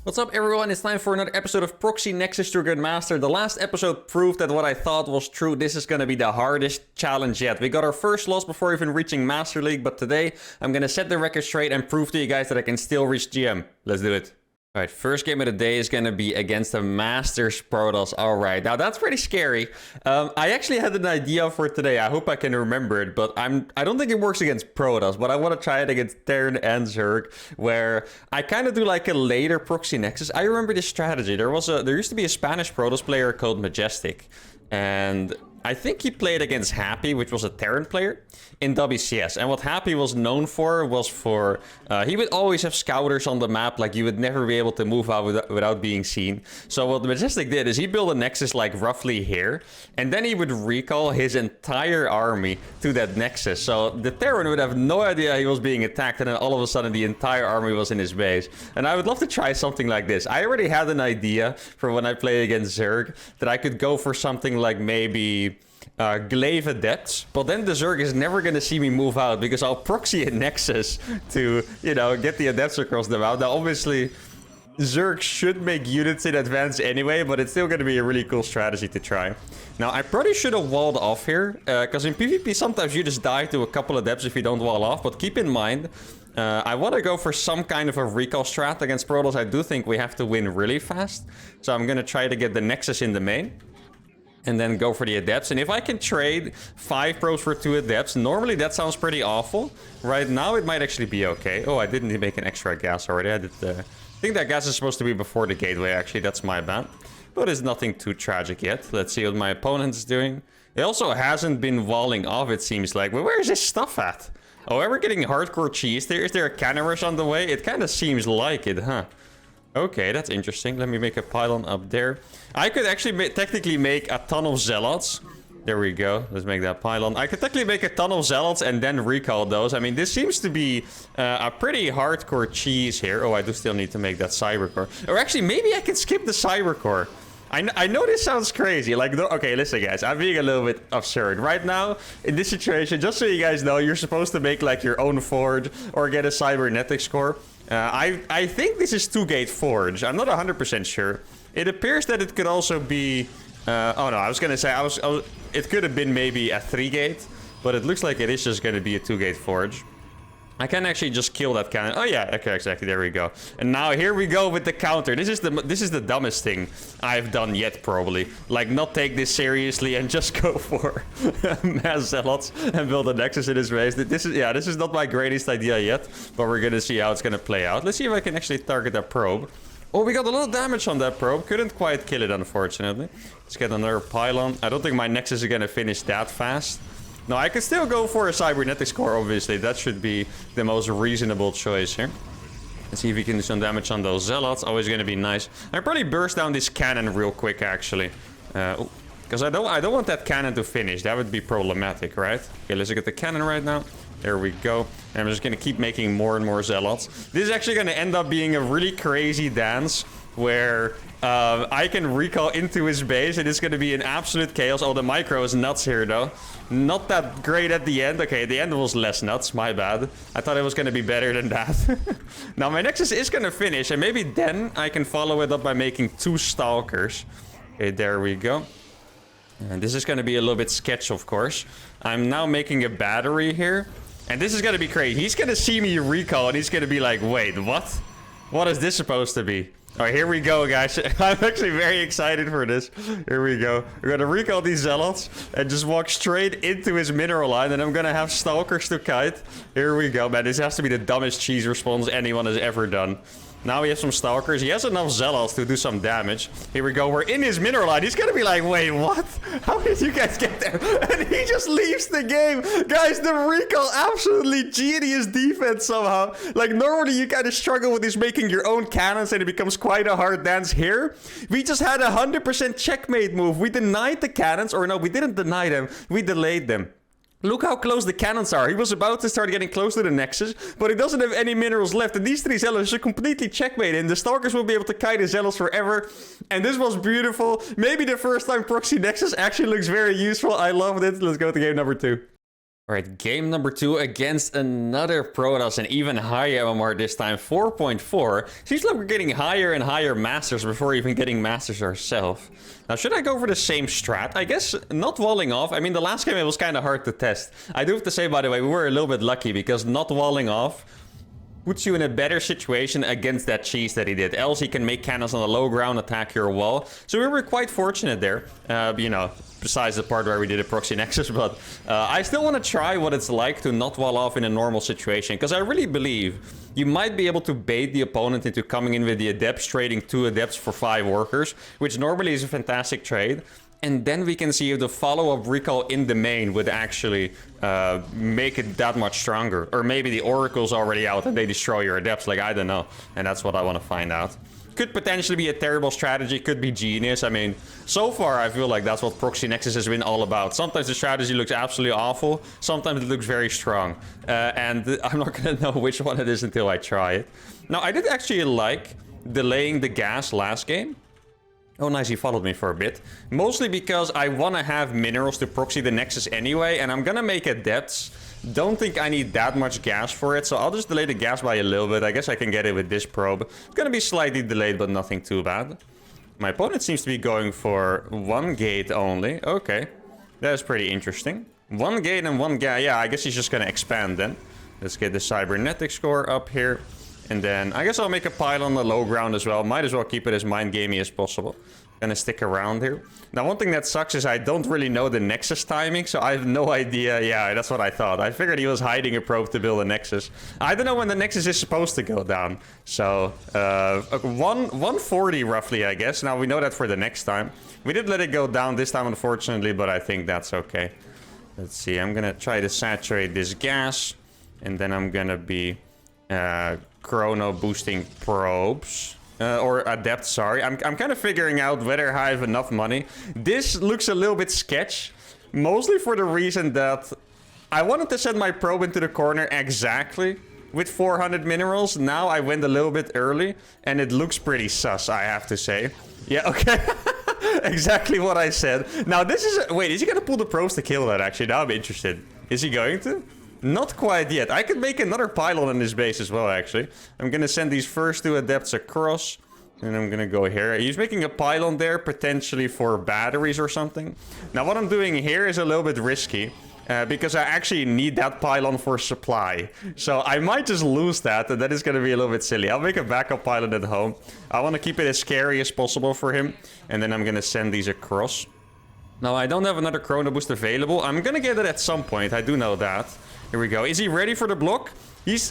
What's up everyone, it's time for another episode of Proxy Nexus to Master. The last episode proved that what I thought was true. This is gonna be the hardest challenge yet. We got our first loss before even reaching Master League, but today I'm gonna set the record straight and prove to you guys that I can still reach GM. Let's do it. Alright, first game of the day is gonna be against the Masters Protoss. Alright, now that's pretty scary. I actually had an idea for today. I hope I can remember it, but I don't think it works against Protoss, but I want to try it against Terran and Zerg, where I kind of do like a later Proxy Nexus. I remember this strategy. There used to be a Spanish Protoss player called Majestic, and I think he played against Happy, which was a Terran player, in WCS. And what Happy was known for was he would always have scouters on the map, like you would never be able to move out without being seen. So what Majestic did is he built a Nexus like roughly here, and then he would recall his entire army to that Nexus. So the Terran would have no idea he was being attacked, and then all of a sudden the entire army was in his base. And I would love to try something like this. I already had an idea for when I play against Zerg, that I could go for something like maybe glaive adepts, but then the Zerg is never gonna see me move out because I'll proxy a Nexus to, you know, get the adepts across the map. Now obviously Zerg should make units in advance anyway, but it's still gonna be a really cool strategy to try. Now I probably should have walled off here, because in PvP sometimes you just die to a couple of adepts if you don't wall off, but keep in mind I want to go for some kind of a recall strat against Protoss. I do think we have to win really fast, so I'm gonna try to get the Nexus in the main and then go for the adepts. And if I can trade 5 pros for 2 adepts, normally that sounds pretty awful. Right now it might actually be okay. Oh, I didn't make an extra gas already. I think that gas is supposed to be before the gateway, actually. That's my bad. But it's nothing too tragic yet. Let's see what my opponent is doing. He also hasn't been walling off, it seems like. But where is his stuff at? Oh, we're getting hardcore cheese there. Is there a cannon rush on the way? It kind of seems like it, huh? Okay, that's interesting. Let me make a pylon up there. I could actually technically make a ton of zealots. There we go. Let's make that pylon. I could technically make a ton of zealots and then recall those. I mean, this seems to be a pretty hardcore cheese here. Oh, I do still need to make that cyber core. Or actually, maybe I can skip the cyber core. I know this sounds crazy. Like, okay, listen, guys. I'm being a little bit absurd. Right now, in this situation, just so you guys know, you're supposed to make, like, your own forge or get a cybernetics core. I think this is 2-gate forge. I'm not 100% sure. It appears that it could also be... oh, no, I was going to say... it could have been maybe a 3-gate, but it looks like it is just going to be a 2-gate forge. I can actually just kill that cannon. Oh yeah, okay, exactly. There we go. And now here we go with the counter. This is the dumbest thing I've done yet, probably. Like, not take this seriously and just go for mass zealots and build a Nexus in his base. This is not my greatest idea yet, but we're gonna see how it's gonna play out. Let's see if I can actually target that probe. Oh, we got a lot of damage on that probe. Couldn't quite kill it, unfortunately. Let's get another pylon. I don't think my Nexus is gonna finish that fast. No, I could still go for a cybernetics core, obviously. That should be the most reasonable choice here. Let's see if we can do some damage on those zealots. Always going to be nice. I'll probably burst down this cannon real quick, actually. Because I don't want that cannon to finish. That would be problematic, right? Okay, let's look at the cannon right now. There we go. And I'm just going to keep making more and more zealots. This is actually going to end up being a really crazy dance where I can recall into his base, and it's going to be an absolute chaos. Oh, the micro is nuts here, though. Not that great at the end. Okay, the end was less nuts. My bad. I thought it was going to be better than that. Now, my Nexus is going to finish, and maybe then I can follow it up by making 2 Stalkers. Okay, there we go. And this is going to be a little bit sketch, of course. I'm now making a battery here. And this is going to be crazy. He's going to see me recall, and he's going to be like, wait, what? What is this supposed to be? All right, here we go, guys. I'm actually very excited for this. Here we go. We're going to recall these zealots and just walk straight into his mineral line. And I'm going to have stalkers to kite. Here we go, man. This has to be the dumbest cheese response anyone has ever done. Now we have some stalkers. He has enough zealots to do some damage. Here we go. We're in his mineral line. He's gonna be like, wait, what? How did you guys get there? And he just leaves the game. Guys, the recall, absolutely genius defense somehow. Like, normally you kind of struggle with this making your own cannons and it becomes quite a hard dance. Here, we just had a 100% checkmate move. We denied the cannons, or no, we didn't deny them. We delayed them. Look how close the cannons are. He was about to start getting close to the Nexus, but he doesn't have any minerals left. And these 3 zealots are completely checkmated. And the Stalkers will be able to kite the zealots forever. And this was beautiful. Maybe the first time Proxy Nexus actually looks very useful. I loved it. Let's go to game number 2. Alright, game number 2 against another Protoss, and even higher MMR this time, 4.4. Seems like we're getting higher and higher Masters before even getting Masters ourselves. Now, should I go for the same strat? I guess not walling off. I mean, the last game it was kind of hard to test. I do have to say, by the way, we were a little bit lucky because not walling off puts you in a better situation against that cheese that he did. Else he can make cannons on the low ground, attack your wall. So we were quite fortunate there, you know, besides the part where we did a Proxy Nexus. But I still want to try what it's like to not wall off in a normal situation. Because I really believe you might be able to bait the opponent into coming in with the Adepts, trading 2 Adepts for 5 Workers, which normally is a fantastic trade. And then we can see if the follow-up recall in the main would actually make it that much stronger. Or maybe the Oracle's already out and they destroy your Adepts, like, I don't know. And that's what I want to find out. Could potentially be a terrible strategy, could be genius. I mean, so far I feel like that's what Proxy Nexus has been all about. Sometimes the strategy looks absolutely awful, sometimes it looks very strong. And I'm not gonna know which one it is until I try it. Now, I did actually like delaying the gas last game. Oh, nice, he followed me for a bit. Mostly because I want to have minerals to proxy the Nexus anyway, and I'm gonna make Adepts. Don't think I need that much gas for it, so I'll just delay the gas by a little bit. I guess I can get it with this probe. It's gonna be slightly delayed, but nothing too bad. My opponent seems to be going for 1 gate only. Okay, that's pretty interesting. 1 gate and 1 gas. Yeah, I guess he's just gonna expand then. Let's get the cybernetic score up here. And then I guess I'll make a pile on the low ground as well. Might as well keep it as mind gamey as possible. Gonna stick around here. Now, one thing that sucks is I don't really know the Nexus timing, so I have no idea. Yeah, that's what I thought. I figured he was hiding a probe to build a Nexus. I don't know when the Nexus is supposed to go down. So, 140 roughly, I guess. Now, we know that for the next time. We did let it go down this time, unfortunately, but I think that's okay. Let's see. I'm gonna try to saturate this gas. And then I'm gonna be chrono boosting probes. Or Adept, sorry. I'm kind of figuring out whether I have enough money. This looks a little bit sketch. Mostly for the reason that I wanted to send my probe into the corner exactly with 400 minerals. Now I went a little bit early. And it looks pretty sus, I have to say. Yeah, okay. Exactly what I said. Now this is... Wait, is he gonna pull the probes to kill that, actually? Now I'm interested. Is he going to? Not quite yet. I could make another pylon in this base as well, actually. I'm gonna send these first 2 Adepts across. And I'm gonna go here. He's making a pylon there, potentially for batteries or something. Now, what I'm doing here is a little bit risky. Because I actually need that pylon for supply. So I might just lose that, and that is gonna be a little bit silly. I'll make a backup pylon at home. I want to keep it as scary as possible for him. And then I'm gonna send these across. Now, I don't have another chrono boost available. I'm gonna get it at some point. I do know that. Here we go. Is he ready for the block?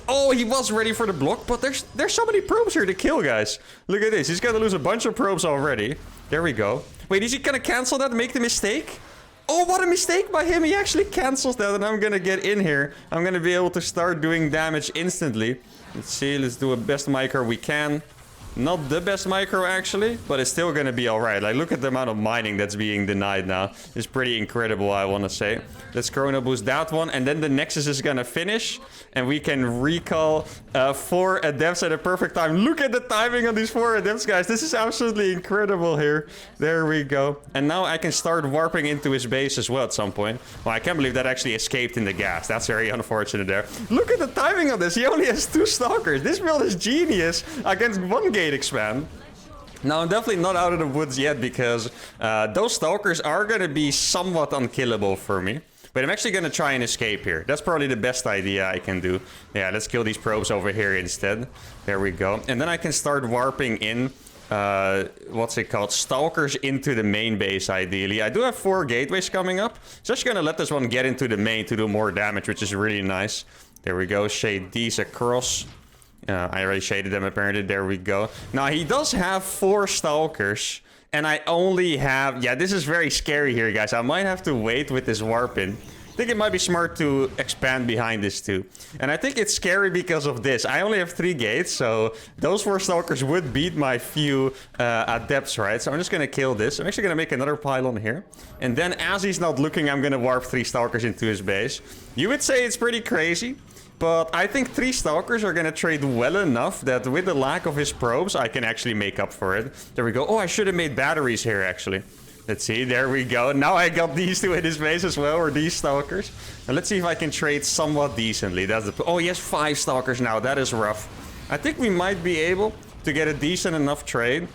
Oh, he was ready for the block, but there's so many probes here to kill, guys. Look at this. He's gonna lose a bunch of probes already. There we go. Wait, is he gonna cancel that and make the mistake? Oh, what a mistake by him. He actually cancels that, and I'm gonna get in here. I'm gonna be able to start doing damage instantly. Let's see. Let's do a best micro we can. Not the best micro, actually, but it's still gonna be alright. Like, look at the amount of mining that's being denied now. It's pretty incredible, I want to say. Let's chrono boost that one, and then the Nexus is gonna finish, and we can recall 4 Adepts at a perfect time. Look at the timing on these 4 Adepts, guys. This is absolutely incredible here. There we go. And now I can start warping into his base as well at some point. Well, I can't believe that actually escaped in the gas. That's very unfortunate there. Look at the timing on this. He only has 2 Stalkers. This build is genius against 1 gate expand. Now, I'm definitely not out of the woods yet because those Stalkers are going to be somewhat unkillable for me. But I'm actually going to try and escape here. That's probably the best idea I can do. Yeah, let's kill these probes over here instead. There we go. And then I can start warping in, what's it called? Stalkers into the main base, ideally. I do have 4 gateways coming up. So I'm just going to let this one get into the main to do more damage, which is really nice. There we go. Shade these across. I already shaded them, apparently. There we go. Now, he does have 4 Stalkers. And I only have... Yeah, this is very scary here, guys. I might have to wait with this warp in. I think it might be smart to expand behind this, too. And I think it's scary because of this. I only have 3 gates, so those 4 Stalkers would beat my few Adepts, right? So I'm just going to kill this. I'm actually going to make another pylon here. And then, as he's not looking, I'm going to warp 3 Stalkers into his base. You would say it's pretty crazy. But I think 3 Stalkers are going to trade well enough that with the lack of his probes, I can actually make up for it. There we go. Oh, I should have made batteries here, actually. Let's see, there we go. Now I got these two in his base as well, or these stalkers. And let's see if I can trade somewhat decently. That's the... Oh, he has 5 stalkers now. That is rough. I think we might be able to get a decent enough trade.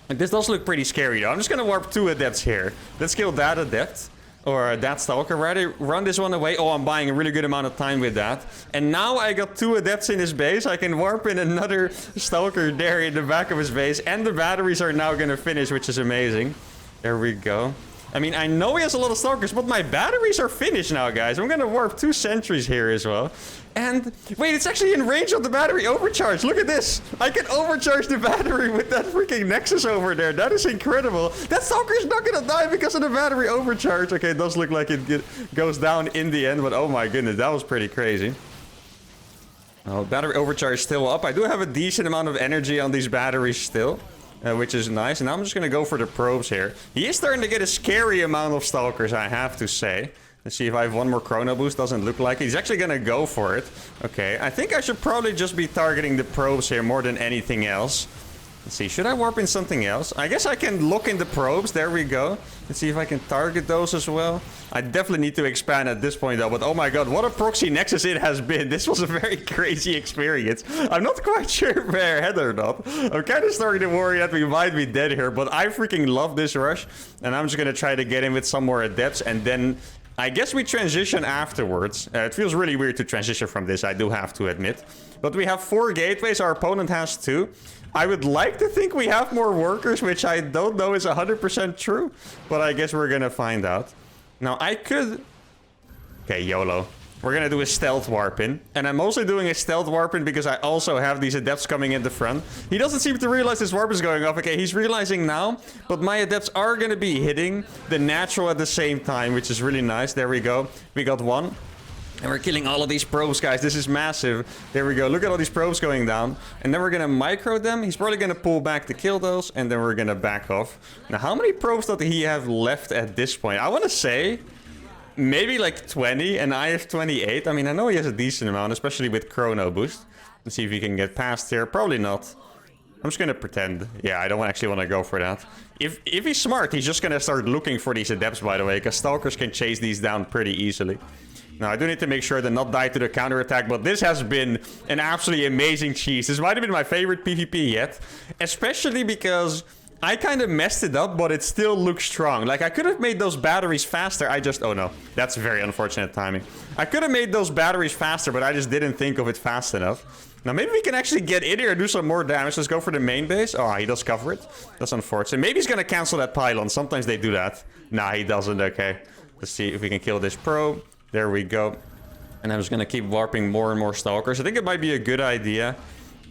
And this does look pretty scary, though. I'm just going to warp 2 adepts here. Let's kill that adept. Or that stalker. Rather, run this one away. Oh, I'm buying a really good amount of time with that. And now I got 2 adepts in his base. I can warp in another stalker there in the back of his base. And the batteries are now going to finish, which is amazing. There we go. I mean, I know he has a lot of stalkers, but my batteries are finished now, guys. I'm gonna warp 2 sentries here as well. And wait, it's actually in range of the battery overcharge. Look at this. I can overcharge the battery with that freaking Nexus over there. That is incredible. That stalker is not gonna die because of the battery overcharge. Okay, it does look like it goes down in the end, but oh my goodness, that was pretty crazy. Oh, battery overcharge still up. I do have a decent amount of energy on these batteries still. Which is nice. And now I'm just going to go for the probes here. He is starting to get a scary amount of stalkers, I have to say. Let's see if I have one more chrono boost. Doesn't look like it. He's actually going to go for it. Okay, I think I should probably just be targeting the probes here more than anything else. Let's see, should I warp in something else? I guess I can look in the probes. There we go. Let's see if I can target those as well. I definitely need to expand at this point though, but oh my god, what a proxy nexus it has been. This was a very crazy experience. I'm not quite sure if we're ahead or not. I'm kind of starting to worry that we might be dead here, but I freaking love this rush. And I'm just going to try to get in with some more adepts, and then I guess we transition afterwards. It feels really weird to transition from this, I do have to admit. But we have 4 gateways, our opponent has 2. I would like to think we have more workers, which I don't know is 100% true. But I guess we're gonna find out. Now, I could... Okay, YOLO. We're gonna do a stealth warp in. And I'm mostly doing a stealth warp in because I also have these adepts coming in the front. He doesn't seem to realize this warp is going off. Okay, he's realizing now. But my adepts are gonna be hitting the natural at the same time, which is really nice. There we go. We got 1. And we're killing all of these probes, guys. This is massive. There we go. Look at all these probes going down. And then we're going to micro them. He's probably going to pull back to kill those. And then we're going to back off. Now, how many probes does he have left at this point? I want to say maybe like 20. And I have 28. I mean, I know he has a decent amount, especially with chrono boost. Let's see if he can get past here. Probably not. I'm just going to pretend. Yeah, I don't actually want to go for that. If he's smart, he's just going to start looking for these adepts, by the way. Because stalkers can chase these down pretty easily. Now, I do need to make sure to not die to the counterattack, but this has been an absolutely amazing cheese. This might have been my favorite PvP yet, especially because I kind of messed it up, but it still looks strong. Like, I could have made those batteries faster. Oh no, that's very unfortunate timing. I could have made those batteries faster, but I just didn't think of it fast enough. Now, maybe we can actually get in here and do some more damage. Let's go for the main base. Oh, he does cover it. That's unfortunate. Maybe he's going to cancel that pylon. Sometimes they do that. Nah, he doesn't. Okay. Let's see if we can kill this probe. There we go. And I'm just going to keep warping more and more stalkers. I think it might be a good idea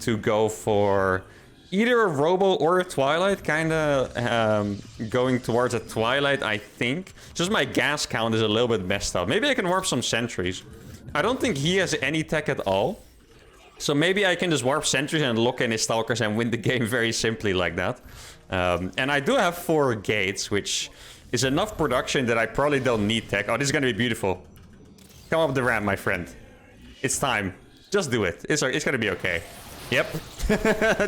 to go for either a Robo or a Twilight. Kind of going towards a Twilight, I think. Just my gas count is a little bit messed up. Maybe I can warp some sentries. I don't think he has any tech at all. So maybe I can just warp sentries and lock in his stalkers and win the game very simply like that. And I do have 4 gates, which is enough production that I probably don't need tech. Oh, this is going to be beautiful. Come up the ramp, my friend. It's time. Just do it. It's going to be okay. Yep.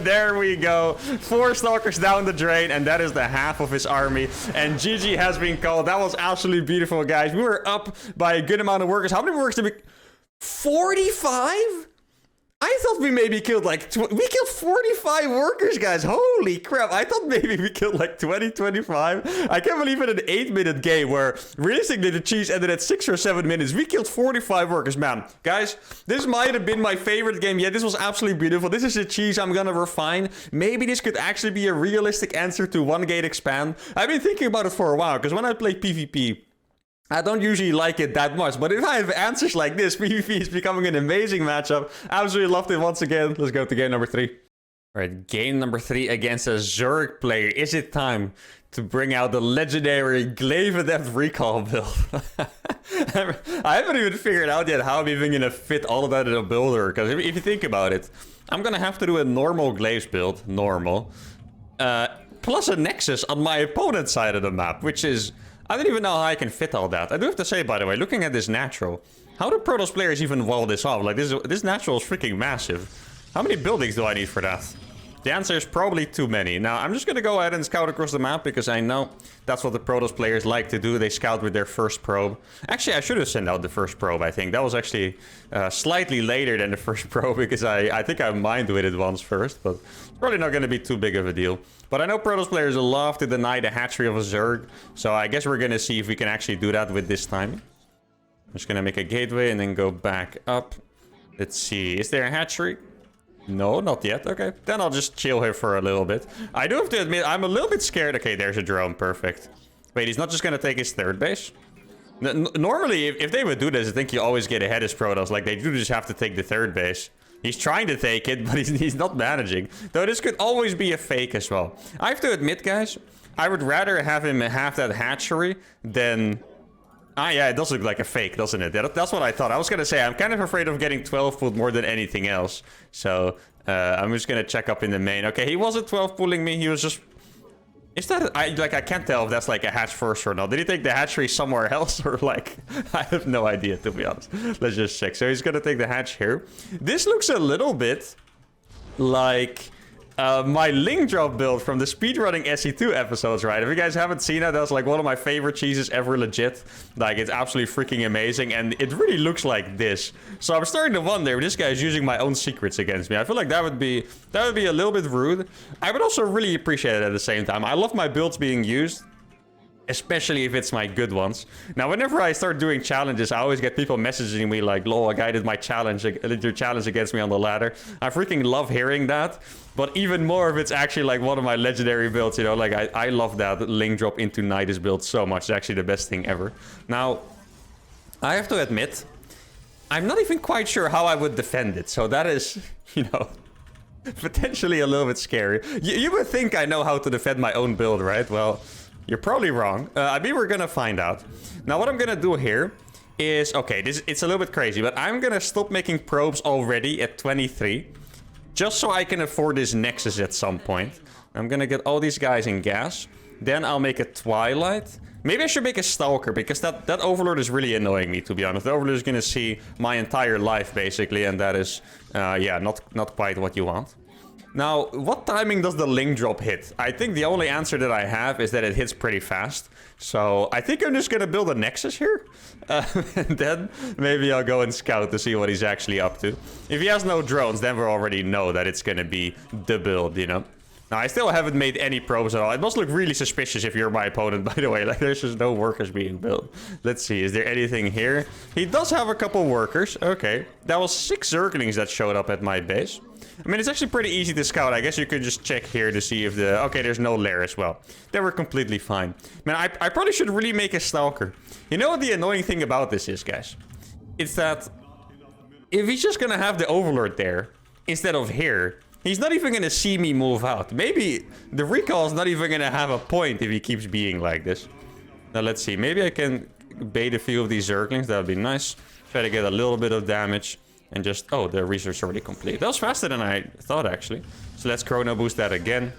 There we go. 4 stalkers down the drain, and that is the half of his army. And GG has been called. That was absolutely beautiful, guys. We were up by a good amount of workers. How many workers did we... 45? I thought we maybe killed like... We killed 45 workers, guys. Holy crap. I thought maybe we killed like 20, 25. I can't believe in an 8-minute game where realistically the cheese ended at 6 or 7 minutes. We killed 45 workers, man. Guys, this might have been my favorite game yet. This was absolutely beautiful. This is the cheese I'm gonna refine. Maybe this could actually be a realistic answer to 1 gate expand. I've been thinking about it for a while, because when I play PvP, I don't usually like it that much, but if I have answers like this, PvP is becoming an amazing matchup. Absolutely loved it once again. Let's go to game number 3. All right, game number 3 against a Zerg player. Is it time to bring out the legendary Glaive Adept recall build? I haven't even figured out yet how I'm even going to fit all of that in a builder, because if you think about it, I'm going to have to do a normal Glaives build, normal, plus a Nexus on my opponent's side of the map, which is... I don't even know how I can fit all that. I do have to say, by the way, looking at this natural, how do Protoss players even wall this off? Like, this natural is freaking massive. How many buildings do I need for that? The answer is probably too many. Now, I'm just gonna go ahead and scout across the map because I know that's what the Protoss players like to do. They scout with their first probe. Actually, I should have sent out the first probe, I think. That was actually slightly later than the first probe because I think I mined with it once first, but it's probably not gonna be too big of a deal. But I know Protoss players love to deny the hatchery of a Zerg, so I guess we're gonna see if we can actually do that with this timing. I'm just gonna make a gateway and then go back up. Let's see, is there a hatchery? No, not yet. Okay, then I'll just chill here for a little bit. I do have to admit, I'm a little bit scared. Okay, there's a drone. Perfect. Wait, he's not just gonna take his third base? Normally, if they would do this, I think you always get ahead as Protoss. Like, they do just have to take the third base. He's trying to take it, but he's not managing. Though this could always be a fake as well. I have to admit, guys, I would rather have him have that hatchery than... Ah, yeah, it does look like a fake, doesn't it? That's what I thought. I was gonna say, I'm kind of afraid of getting 12 foot more than anything else. So, I'm just gonna check up in the main. Okay, he wasn't 12 pulling me, he was just... Is that... I can't tell if that's like a hatch first or not. Did he take the hatchery somewhere else or like... I have no idea, to be honest. Let's just check. So he's gonna take the hatch here. This looks a little bit like... my link drop build from the speedrunning SE2 episodes, right? If you guys haven't seen that, that's like one of my favorite cheeses ever, legit. Like, it's absolutely freaking amazing, and it really looks like this. So I'm starting to wonder if this guy is using my own secrets against me. I feel like that would be a little bit rude. I would also really appreciate it at the same time. I love my builds being used, especially if it's my good ones. Now, whenever I start doing challenges, I always get people messaging me like, lol, a guy did your challenge against me on the ladder. I freaking love hearing that. But even more if it's actually like one of my legendary builds, you know, like I love that link drop into Nidus build so much. It's actually the best thing ever. Now, I have to admit, I'm not even quite sure how I would defend it. So that is, you know, potentially a little bit scary. You would think I know how to defend my own build, right? Well, you're probably wrong. I mean, we're gonna find out. Now, what I'm gonna do here is... Okay, it's a little bit crazy, but I'm gonna stop making probes already at 23. Just so I can afford this Nexus at some point. I'm gonna get all these guys in gas. Then I'll make a Twilight. Maybe I should make a Stalker, because that Overlord is really annoying me, to be honest. The Overlord is gonna see my entire life, basically, and that is, yeah, not quite what you want. Now, what timing does the link drop hit? I think the only answer that I have is that it hits pretty fast. So I think I'm just gonna build a Nexus here. And then maybe I'll go and scout to see what he's actually up to. If he has no drones, then we already know that it's gonna be the build, you know? Now, I still haven't made any probes at all. It must look really suspicious if you're my opponent, by the way. Like, there's just no workers being built. Let's see, is there anything here? He does have a couple workers. Okay. That was 6 Zerglings that showed up at my base. I mean, it's actually pretty easy to scout. I guess you could just check here to see if the... Okay, there's no lair as well. They were completely fine. Man, I probably should really make a Stalker. You know what the annoying thing about this is, guys? It's that if he's just gonna have the Overlord there instead of here, he's not even gonna see me move out. Maybe the recall is not even gonna have a point if he keeps being like this. Now, let's see. Maybe I can bait a few of these Zerglings. That would be nice. Try to get a little bit of damage. And just... Oh, the research already complete. That was faster than I thought, actually. So let's chrono boost that again.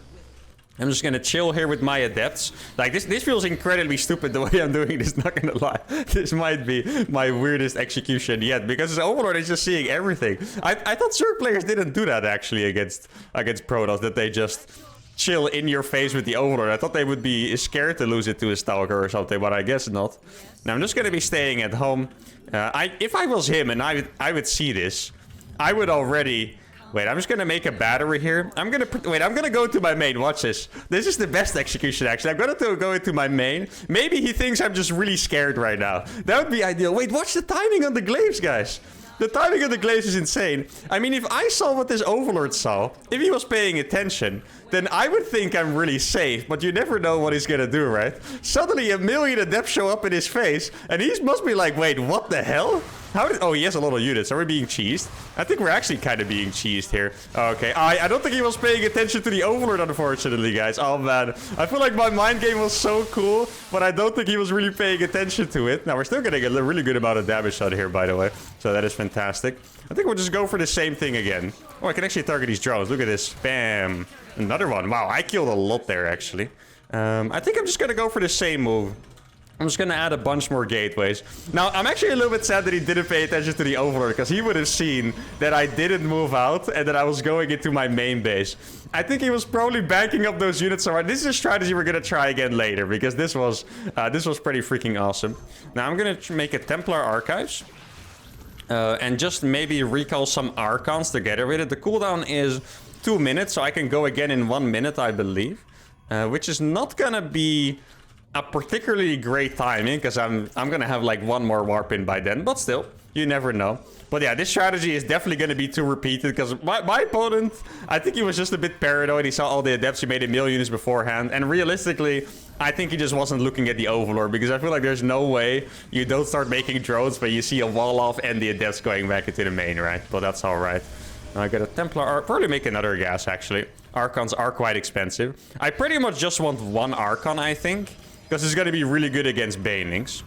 I'm just gonna chill here with my adepts. Like, this feels incredibly stupid the way I'm doing this, not gonna lie. This might be my weirdest execution yet, because his Overlord is just seeing everything. I thought Zerg players didn't do that, actually, against Protoss, that they just chill in your face with the Overlord. I thought they would be scared to lose it to a Stalker or something, but I guess not. Now, I'm just gonna be staying at home. If I was him and I would see this, I would already... Wait, I'm just gonna make a battery here. I'm gonna go to my main. Watch this. This is the best execution, actually. I'm gonna go into my main. Maybe he thinks I'm just really scared right now. That would be ideal. Wait, watch the timing on the glaives, guys. The timing of the glaives is insane. I mean, if I saw what this Overlord saw, if he was paying attention, then I would think I'm really safe, but you never know what he's gonna do, right? Suddenly, a million adepts show up in his face, and he must be like, wait, what the hell? Oh, he has a lot of units. Are we being cheesed? I think we're actually kind of being cheesed here. Okay, I don't think he was paying attention to the Overlord, unfortunately, guys. Oh, man. I feel like my mind game was so cool, but I don't think he was really paying attention to it. Now, we're still getting a really good amount of damage out here, by the way. So that is fantastic. I think we'll just go for the same thing again. Oh, I can actually target these drones. Look at this. Bam. Another one. Wow, I killed a lot there, actually. I think I'm just going to go for the same move. I'm just gonna add a bunch more gateways. Now, I'm actually a little bit sad that he didn't pay attention to the Overlord, because he would have seen that I didn't move out and that I was going into my main base. I think he was probably banking up those units. So this is a strategy we're gonna try again later, because this was pretty freaking awesome. Now, I'm gonna make a Templar Archives. And just maybe recall some Archons together with it. The cooldown is 2 minutes, so I can go again in 1 minute, I believe. Which is not gonna be a particularly great timing, because I'm gonna have like one more warp in by then, but still, you never know. But yeah, this strategy is definitely gonna be too repeated, because my opponent, I think he was just a bit paranoid. He saw all the adepts, he made 1 million units beforehand, and realistically, I think he just wasn't looking at the Overlord, because I feel like there's no way you don't start making drones, but you see a wall off and the adepts going back into the main, right? But that's alright. I got a Templar, probably make another gas, actually. Archons are quite expensive. I pretty much just want one Archon, I think, because it's going to be really good against Banelings.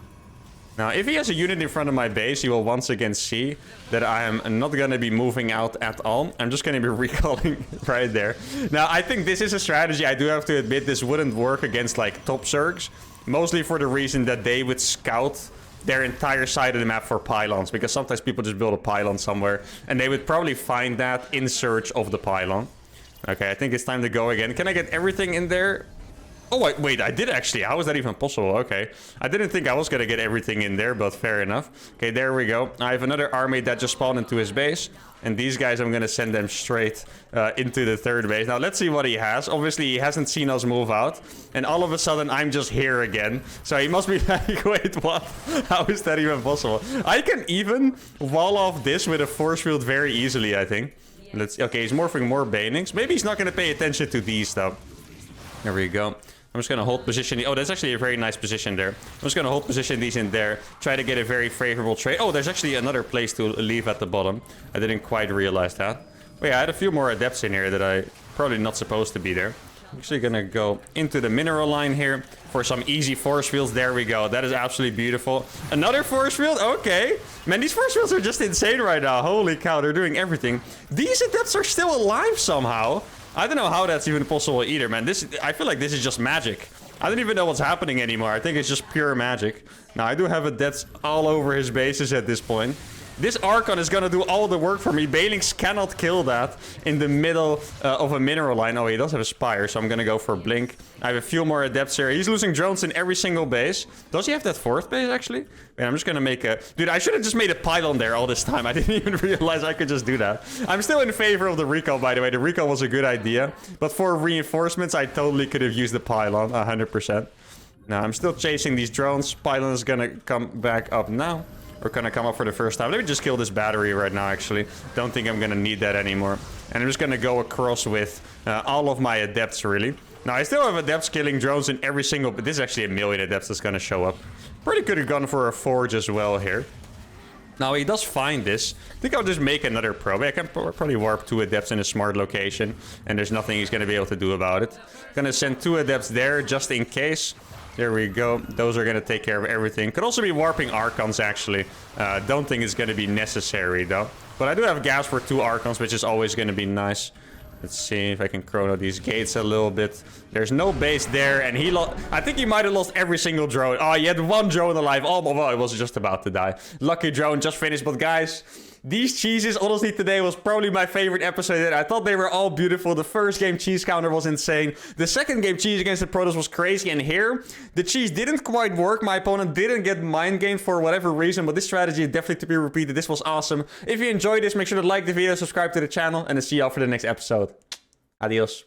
Now, if he has a unit in front of my base, he will once again see that I am not going to be moving out at all. I'm just going to be recalling right there. Now, I think this is a strategy. I do have to admit this wouldn't work against, like, top Zergs. Mostly for the reason that they would scout their entire side of the map for pylons. Because sometimes people just build a pylon somewhere. And they would probably find that in search of the pylon. Okay, I think it's time to go again. Can I get everything in there? Oh, wait, I did actually. How is that even possible? Okay. I didn't think I was going to get everything in there, but fair enough. Okay, there we go. I have another army that just spawned into his base. And these guys, I'm going to send them straight into the third base. Now, let's see what he has. Obviously, he hasn't seen us move out. And all of a sudden, I'm just here again. So he must be like, wait, what? How is that even possible? I can even wall off this with a force field very easily, I think. Okay, he's morphing more Banelings. Maybe he's not going to pay attention to these, though. There we go. I'm just going to hold position. Oh, that's actually a very nice position there. I'm just going to hold position these in there. Try to get a very favorable trade. Oh, there's actually another place to leave at the bottom. I didn't quite realize that. But yeah, I had a few more adepts in here that I probably not supposed to be there. I'm actually going to go into the mineral line here for some easy force fields. There we go. That is absolutely beautiful. Another force field? Okay. Man, these force fields are just insane right now. Holy cow, they're doing everything. These adepts are still alive somehow. I don't know how that's even possible either, man. I feel like this is just magic. I don't even know what's happening anymore. I think it's just pure magic. Now, I do have adepts all over his bases at this point. This Archon is gonna do all the work for me. Banelings cannot kill that in the middle of a mineral line. Oh, he does have a Spire, so I'm gonna go for Blink. I have a few more adepts here. He's losing drones in every single base. Does he have that fourth base, actually? Man, I'm just gonna make a... Dude, I should have just made a pylon there all this time. I didn't even realize I could just do that. I'm still in favor of the recall, by the way. The recall was a good idea. But for reinforcements, I totally could have used the pylon, 100%. Now, I'm still chasing these drones. Pylon is gonna come back up now. We're gonna come up for the first time. Let me just kill this battery right now, actually. Don't think I'm gonna need that anymore. And I'm just gonna go across with all of my adepts, really. Now, I still have adepts killing drones in every single... But this is actually 1 million adepts that's gonna show up. Pretty could have gone for a forge as well here. Now, he does find this. I think I'll just make another probe. I can probably warp 2 adepts in a smart location. And there's nothing he's gonna be able to do about it. Gonna send 2 adepts there, just in case. There we go. Those are going to take care of everything. Could also be warping Archons, actually. Don't think it's going to be necessary, though. But I do have gas for 2 Archons, which is always going to be nice. Let's see if I can chrono these gates a little bit. There's no base there, and he lost... I think he might have lost every single drone. Oh, he had 1 drone alive. Oh, well, it was just about to die. Lucky drone, just finished. But guys... These cheeses, honestly, today was probably my favorite episode. I thought they were all beautiful. The first game cheese counter was insane. The second game cheese against the Protoss was crazy. And here, the cheese didn't quite work. My opponent didn't get mind gamed for whatever reason. But this strategy is definitely to be repeated. This was awesome. If you enjoyed this, make sure to like the video, subscribe to the channel. And I'll see y'all for the next episode. Adios.